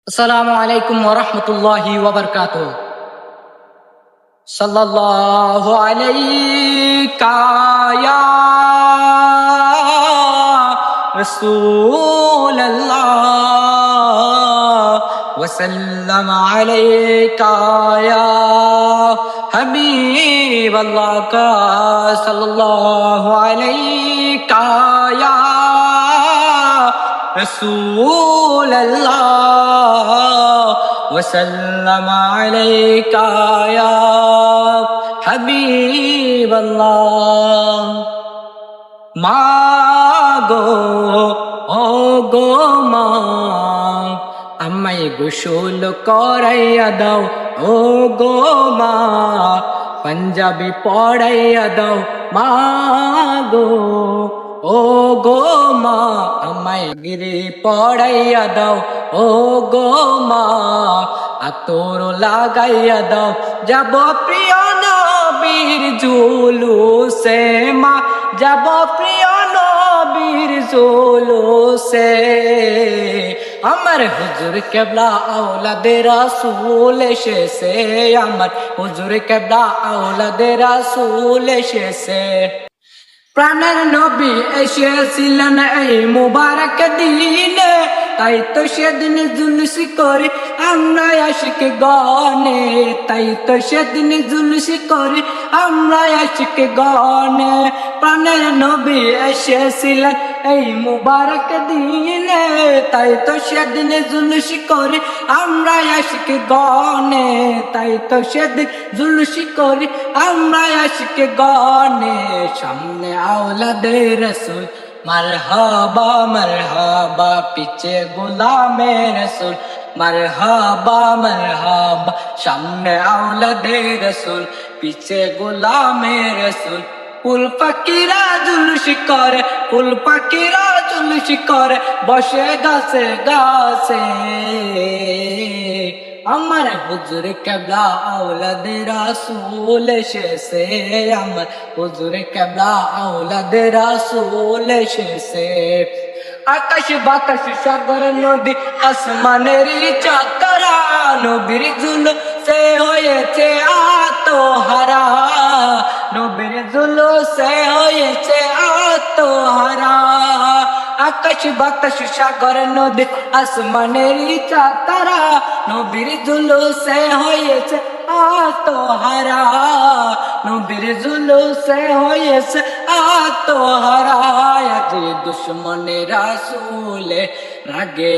আসসালামু আলাইকুম ওয়া রাহমাতুল্লাহি ওয়া বারাকাতুহু। সাল্লাল্লাহু আলাইকা ইয়া রাসূলুল্লাহ ওয়া সাল্লাম আলাইকা ইয়া হাবিবাল্লাহ। সাল্লাল্লাহু আলাইকা ইয়া রাসূলুল্লাহ وسلم عليك يا حبيب الله। মাগো ও গো মা, আমায় গোসল করাইয়া দাও ও গো মা, পাঞ্জাবি পড়াইয়া দাও মাগো ও গো মা, আমায় গিরি পড়াইয়া দাও ও গো মা, আতর লাগাইয়া দাও যাব প্রিয় নবীর জুলুসে মা, যাব প্রিয় নবীর জুলুসে। আমার হুজুর কেবলা আওলাদে রাসূল এসেছে, আমার হুজুর কেবলা আওলাদে রাসূল এসেছে। প্রাণের নবী এসেছিলেন এই মুবারক দিনে, তাই তো সেদিন জুলুস করি আমরা আশিক গনে, তাই তো সেদিন জুলুস করি আমরা আশিক গনে। প্রাণের নবী এসেছিলেন এই মুবারক দিনে, তাই তো সেদিন জুলুস করি আমরা আশিক গনে, তাই তো সেদিন জুলুস করি আমরা আশিক গনে। সামনে আওলাদে রসুল মারহাবা মারহাবা, পিছে গোলামে রসুল মারহাবা মারহাবা, সামনে আওলাদে রসুল পিছে গোলামে রসুল। ফুল পাখিরা জুলুস করে, ফুল পাখিরা জুলুস করে বসে গাছে গাছে। আমার হুজুর কেবলা আওলাদে রাসূল এসেছে, আমার হুজুর কেবলা আওলাদে রাসূল এসেছে। আকাশ বাতাস সাগর নদী আসমানের চাকরা, নবীর জুলুসে হয়েছে আত্মহারা, নবীর জুলুসে হয়েছে আত্মহারা। আকাশ বাতাস সাগর নদী আসমানের চাকরা, নবীর জুলুসে হয়েছে আত্মহারা, নবীর জুলুসে হয়েছে আত্মহারা। আজ দুশ্মনের রাসূলে রাগে